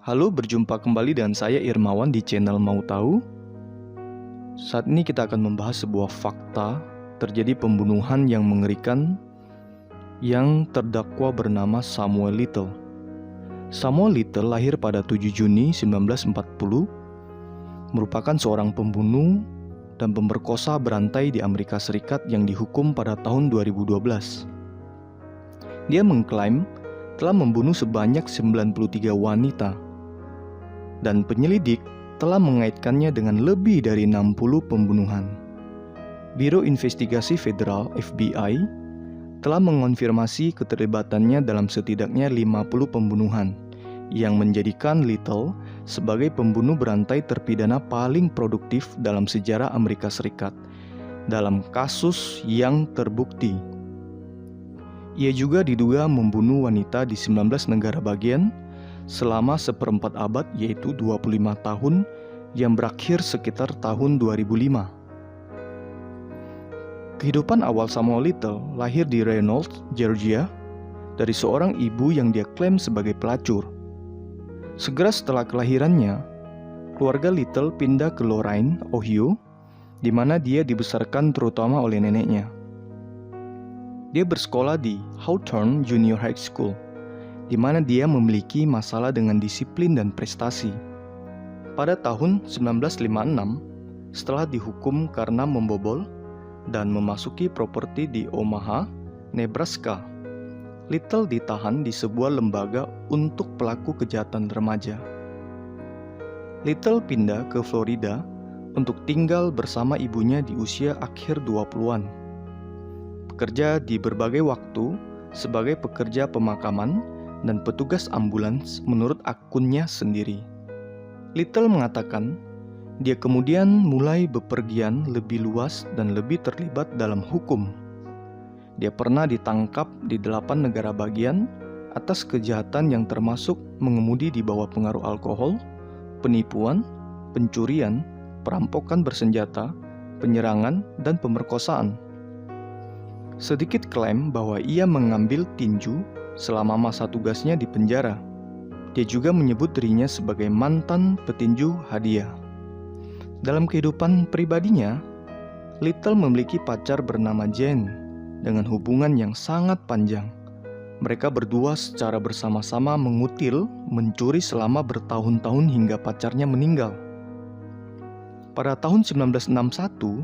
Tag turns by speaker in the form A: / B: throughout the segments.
A: Halo, berjumpa kembali dengan saya Irmawan di channel Mau Tahu. Saat ini kita akan membahas sebuah fakta terjadi pembunuhan yang mengerikan yang terdakwa bernama Samuel Little. Samuel Little lahir pada 7 Juni 1940, merupakan seorang pembunuh dan pemerkosa berantai di Amerika Serikat yang dihukum pada tahun 2012. Dia mengklaim telah membunuh sebanyak 93 wanita, dan penyelidik telah mengaitkannya dengan lebih dari 60 pembunuhan. Biro Investigasi Federal (FBI) telah mengonfirmasi keterlibatannya dalam setidaknya 50 pembunuhan, yang menjadikan Little sebagai pembunuh berantai terpidana paling produktif dalam sejarah Amerika Serikat dalam kasus yang terbukti. Ia juga diduga membunuh wanita di 19 negara bagian selama seperempat abad, yaitu 25 tahun, yang berakhir sekitar tahun 2005. Kehidupan awal Samuel Little lahir di Reynolds, Georgia, dari seorang ibu yang dia klaim sebagai pelacur. Segera setelah kelahirannya, keluarga Little pindah ke Lorain, Ohio, di mana dia dibesarkan terutama oleh neneknya. Dia bersekolah di Hawthorne Junior High School, di mana dia memiliki masalah dengan disiplin dan prestasi. Pada tahun 1956, setelah dihukum karena membobol dan memasuki properti di Omaha, Nebraska, Little ditahan di sebuah lembaga untuk pelaku kejahatan remaja. Little pindah ke Florida untuk tinggal bersama ibunya di usia akhir 20-an. Bekerja di berbagai waktu sebagai pekerja pemakaman dan petugas ambulans menurut akunnya sendiri. Little mengatakan, dia kemudian mulai bepergian lebih luas dan lebih terlibat dalam hukum. Dia pernah ditangkap di 8 negara bagian atas kejahatan yang termasuk mengemudi di bawah pengaruh alkohol, penipuan, pencurian, perampokan bersenjata, penyerangan, dan pemerkosaan. Sedikit klaim bahwa ia mengambil tinju selama masa tugasnya di penjara. Dia juga menyebut dirinya sebagai mantan petinju hadiah. Dalam kehidupan pribadinya, Little memiliki pacar bernama Jane dengan hubungan yang sangat panjang. Mereka berdua secara bersama-sama mengutil, mencuri selama bertahun-tahun hingga pacarnya meninggal. Pada tahun 1961,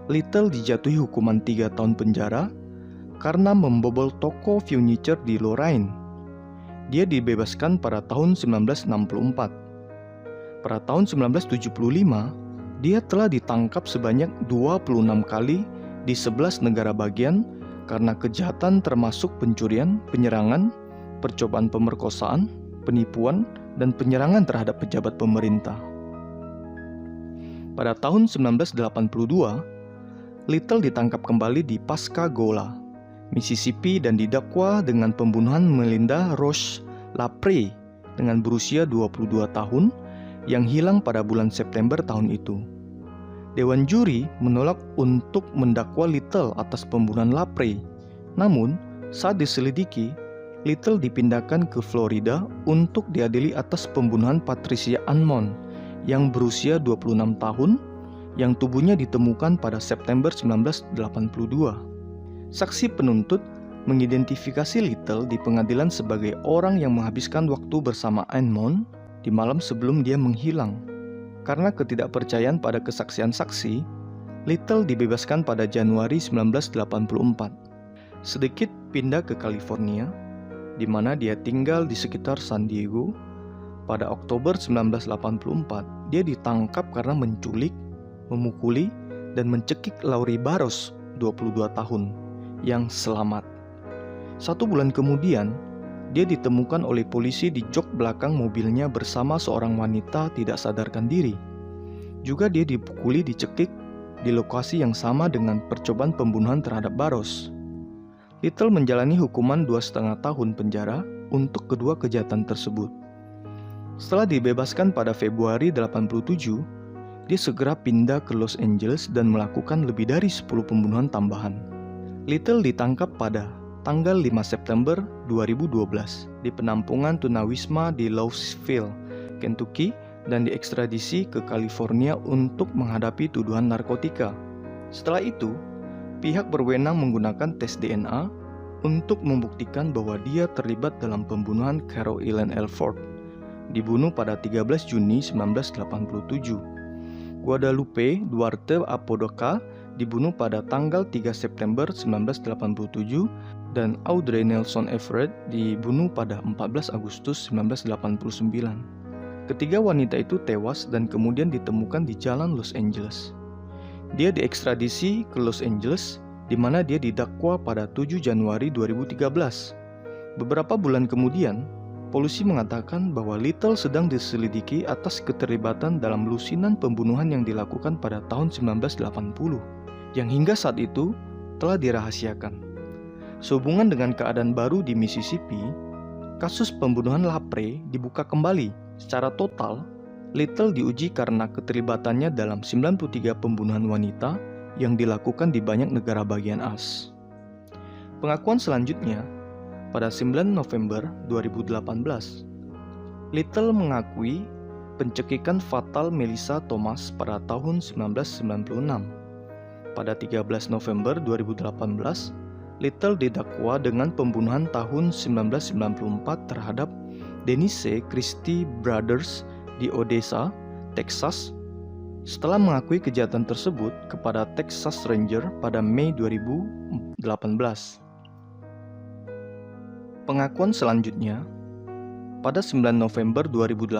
A: Little dijatuhi hukuman 3 tahun penjara karena membobol toko furniture di Lorain. Dia dibebaskan pada tahun 1964. Pada tahun 1975, dia telah ditangkap sebanyak 26 kali di 11 negara bagian karena kejahatan termasuk pencurian, penyerangan, percobaan pemerkosaan, penipuan, dan penyerangan terhadap pejabat pemerintah. Pada tahun 1982, Little ditangkap kembali di Pascagoula, Mississippi, dan didakwa dengan pembunuhan Melinda Rose LaPree dengan berusia 22 tahun yang hilang pada bulan September tahun itu. Dewan juri menolak untuk mendakwa Little atas pembunuhan LaPree. Namun, saat diselidiki, Little dipindahkan ke Florida untuk diadili atas pembunuhan Patricia Ann yang berusia 26 tahun yang tubuhnya ditemukan pada September 1982. Saksi penuntut mengidentifikasi Little di pengadilan sebagai orang yang menghabiskan waktu bersama Ann di malam sebelum dia menghilang. Karena ketidakpercayaan pada kesaksian saksi, Little dibebaskan pada Januari 1984. Sedikit pindah ke California, di mana dia tinggal di sekitar San Diego. Pada Oktober 1984, dia ditangkap karena menculik, memukuli, dan mencekik Laurie Barros, 22 tahun, yang selamat. 1 bulan kemudian, dia ditemukan oleh polisi di jok belakang mobilnya bersama seorang wanita tidak sadarkan diri. Juga dia dipukuli, dicekik di lokasi yang sama dengan percobaan pembunuhan terhadap Barros. Little menjalani hukuman 2,5 tahun penjara untuk kedua kejahatan tersebut. Setelah dibebaskan pada Februari 1987, dia segera pindah ke Los Angeles dan melakukan lebih dari 10 pembunuhan tambahan. Little ditangkap pada tanggal 5 September 2012 di penampungan tunawisma di Louisville, Kentucky, dan diekstradisi ke California untuk menghadapi tuduhan narkotika. Setelah itu, pihak berwenang menggunakan tes DNA untuk membuktikan bahwa dia terlibat dalam pembunuhan Carol Ellen Elford, dibunuh pada 13 Juni 1987. Guadalupe Duarte Apodaca dibunuh pada tanggal 3 September 1987 dan Audrey Nelson Everett dibunuh pada 14 Agustus 1989. Ketiga wanita itu tewas dan kemudian ditemukan di jalan Los Angeles. Dia diekstradisi ke Los Angeles, di mana dia didakwa pada 7 Januari 2013. Beberapa bulan kemudian, polisi mengatakan bahwa Little sedang diselidiki atas keterlibatan dalam lusinan pembunuhan yang dilakukan pada tahun 1980, yang hingga saat itu telah dirahasiakan. Sehubungan dengan keadaan baru di Mississippi, kasus pembunuhan Lapre dibuka kembali secara total. Little diuji karena keterlibatannya dalam 93 pembunuhan wanita yang dilakukan di banyak negara bagian AS. Pengakuan selanjutnya, pada 9 November 2018, Little mengakui pencekikan fatal Melissa Thomas pada tahun 1996. Pada 13 November 2018, Little didakwa dengan pembunuhan tahun 1994 terhadap Denise Christie Brothers di Odessa, Texas, setelah mengakui kejahatan tersebut kepada Texas Ranger pada Mei 2018. Pengakuan selanjutnya, pada 9 November 2018,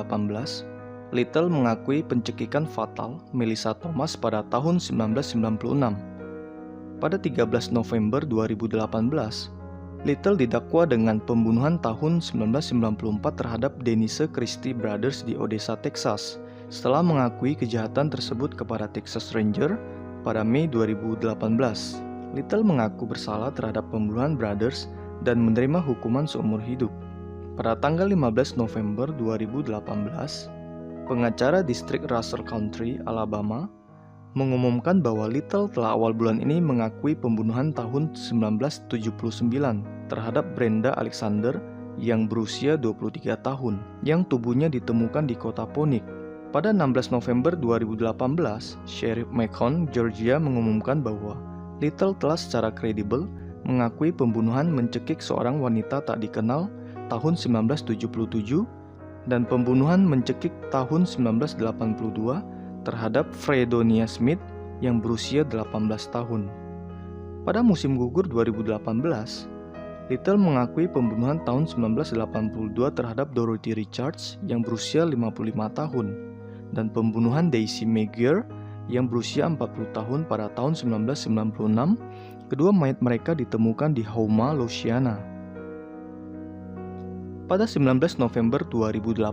A: Little mengakui pencekikan fatal Melissa Thomas pada tahun 1996. Pada 13 November 2018, Little didakwa dengan pembunuhan tahun 1994 terhadap Denise Christie Brothers di Odessa, Texas, setelah mengakui kejahatan tersebut kepada Texas Ranger pada Mei 2018. Little mengaku bersalah terhadap pembunuhan Brothers dan menerima hukuman seumur hidup. Pada tanggal 15 November 2018, pengacara distrik Russell County, Alabama, mengumumkan bahwa Little telah awal bulan ini mengakui pembunuhan tahun 1979 terhadap Brenda Alexander yang berusia 23 tahun, yang tubuhnya ditemukan di kota Phoenix. Pada 16 November 2018, Sheriff Macon, Georgia mengumumkan bahwa Little telah secara kredibel mengakui pembunuhan mencekik seorang wanita tak dikenal tahun 1977 dan pembunuhan mencekik tahun 1982 terhadap Fredonia Smith yang berusia 18 tahun. Pada musim gugur 2018, Little mengakui pembunuhan tahun 1982 terhadap Dorothy Richards yang berusia 55 tahun dan pembunuhan Daisy Meagher yang berusia 40 tahun pada tahun 1996. Kedua mayat mereka ditemukan di Houma, Louisiana. Pada 19 November 2018,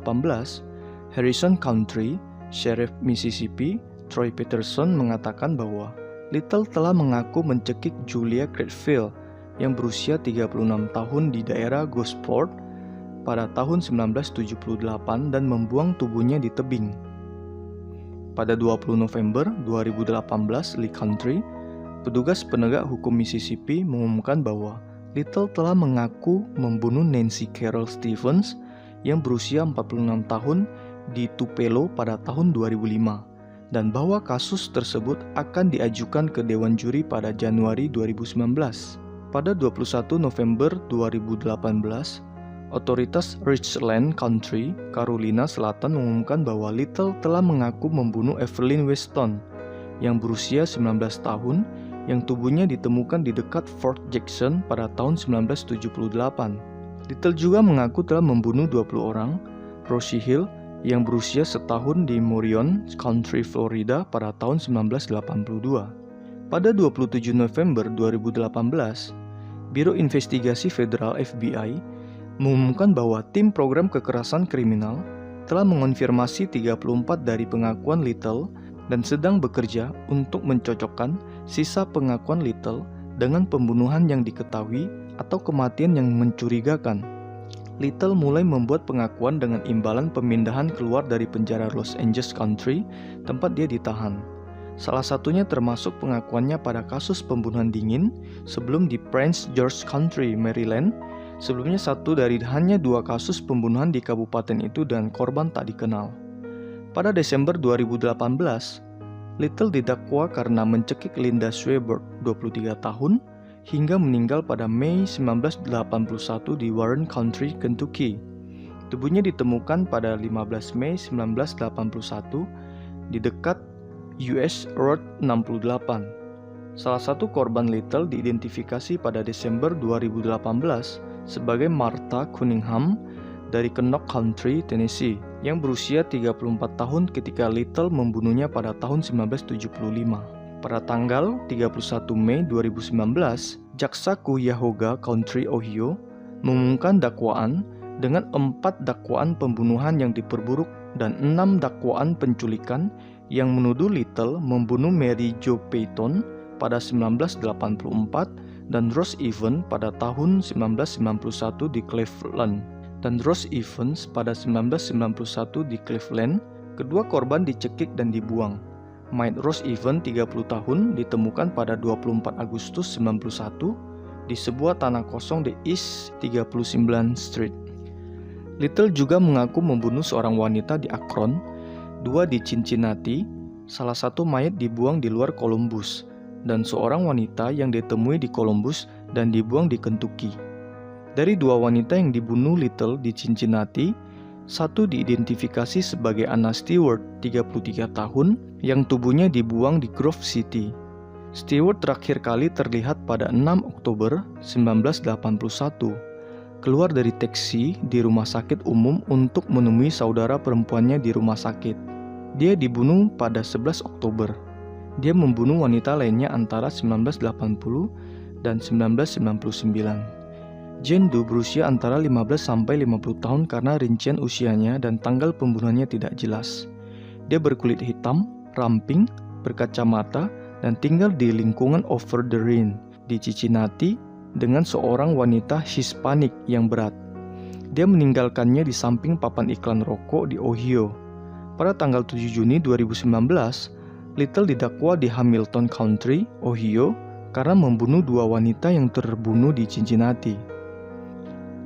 A: Harrison County Sheriff Mississippi, Troy Peterson mengatakan bahwa Little telah mengaku mencekik Julia Cradfield yang berusia 36 tahun di daerah Gosport pada tahun 1978 dan membuang tubuhnya di tebing. Pada 20 November 2018, Lee County, petugas penegak hukum Mississippi mengumumkan bahwa Little telah mengaku membunuh Nancy Carol Stevens yang berusia 46 tahun di Tupelo pada tahun 2005 dan bahwa kasus tersebut akan diajukan ke Dewan Juri pada Januari 2019. Pada 21 November 2018, otoritas Richland County, Carolina Selatan mengumumkan bahwa Little telah mengaku membunuh Evelyn Weston yang berusia 19 tahun yang tubuhnya ditemukan di dekat Fort Jackson pada tahun 1978. Little juga mengaku telah membunuh 20 orang, Rosie Hill yang berusia setahun di Marion County, Florida pada tahun 1982. Pada 27 November 2018, Biro Investigasi Federal FBI mengumumkan bahwa tim program kekerasan kriminal telah mengonfirmasi 34 dari pengakuan Little dan sedang bekerja untuk mencocokkan sisa pengakuan Little dengan pembunuhan yang diketahui atau kematian yang mencurigakan. Little mulai membuat pengakuan dengan imbalan pemindahan keluar dari penjara Los Angeles County tempat dia ditahan. Salah satunya termasuk pengakuannya pada kasus pembunuhan dingin sebelum di Prince George County, Maryland. Sebelumnya satu dari hanya 2 kasus pembunuhan di kabupaten itu dan korban tak dikenal. Pada Desember 2018, Little didakwa karena mencekik Linda Swaber, 23 tahun, hingga meninggal pada Mei 1981 di Warren County, Kentucky. Tubuhnya ditemukan pada 15 Mei 1981 di dekat US Road 68. Salah satu korban Little diidentifikasi pada Desember 2018 sebagai Martha Cunningham dari Knox Country, Tennessee, yang berusia 34 tahun ketika Little membunuhnya pada tahun 1975. Pada tanggal 31 Mei 2019, Jaksa Cuyahoga County, Ohio, mengumumkan dakwaan dengan 4 dakwaan pembunuhan yang diperburuk dan 6 dakwaan penculikan yang menuduh Little membunuh Mary Jo Peyton pada 1984 dan Rose Evans pada tahun 1991 di Cleveland. Kedua korban dicekik dan dibuang. Mayat Rose Evans 30 tahun ditemukan pada 24 Agustus 1991 di sebuah tanah kosong di East 39 Street. Little juga mengaku membunuh seorang wanita di Akron, 2 di Cincinnati, salah satu mayat dibuang di luar Columbus, dan seorang wanita yang ditemui di Columbus dan dibuang di Kentucky. Dari 2 wanita yang dibunuh Little di Cincinnati, satu diidentifikasi sebagai Anna Stewart, 33 tahun, yang tubuhnya dibuang di Grove City. Stewart terakhir kali terlihat pada 6 Oktober 1981, keluar dari taksi di rumah sakit umum untuk menemui saudara perempuannya di rumah sakit. Dia dibunuh pada 11 Oktober. Dia membunuh wanita lainnya antara 1980 dan 1999. Jane Doe berusia antara 15 sampai 50 tahun karena rincian usianya dan tanggal pembunuhannya tidak jelas. Dia berkulit hitam, ramping, berkacamata, dan tinggal di lingkungan Over the Rhine di Cincinnati dengan seorang wanita Hispanik yang berat. Dia meninggalkannya di samping papan iklan rokok di Ohio. Pada tanggal 7 Juni 2019, Little didakwa di Hamilton County, Ohio, karena membunuh 2 wanita yang terbunuh di Cincinnati.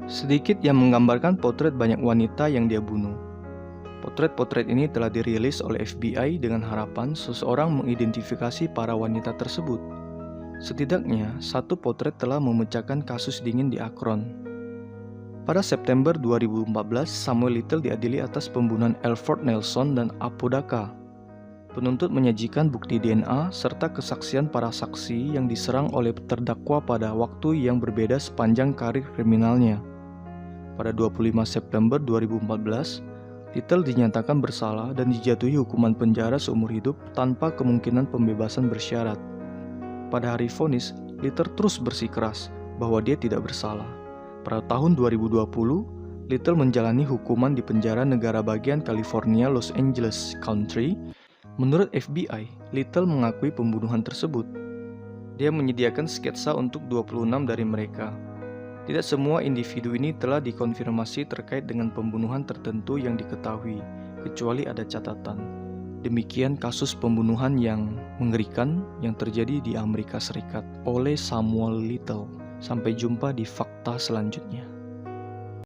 A: Sedikit yang menggambarkan potret banyak wanita yang dia bunuh. Potret-potret ini telah dirilis oleh FBI dengan harapan seseorang mengidentifikasi para wanita tersebut. Setidaknya, 1 potret telah memecahkan kasus dingin di Akron. Pada September 2014, Samuel Little diadili atas pembunuhan Alfred Nelson dan Apodaca. Penuntut menyajikan bukti DNA serta kesaksian para saksi yang diserang oleh terdakwa pada waktu yang berbeda sepanjang karir kriminalnya. Pada 25 September 2014, Little dinyatakan bersalah dan dijatuhi hukuman penjara seumur hidup tanpa kemungkinan pembebasan bersyarat. Pada hari vonis, Little terus bersikeras bahwa dia tidak bersalah. Pada tahun 2020, Little menjalani hukuman di penjara negara bagian California, Los Angeles County. Menurut FBI, Little mengakui pembunuhan tersebut. Dia menyediakan sketsa untuk 26 dari mereka. Tidak semua individu ini telah dikonfirmasi terkait dengan pembunuhan tertentu yang diketahui, kecuali ada catatan. Demikian kasus pembunuhan yang mengerikan yang terjadi di Amerika Serikat oleh Samuel Little. Sampai jumpa di fakta selanjutnya.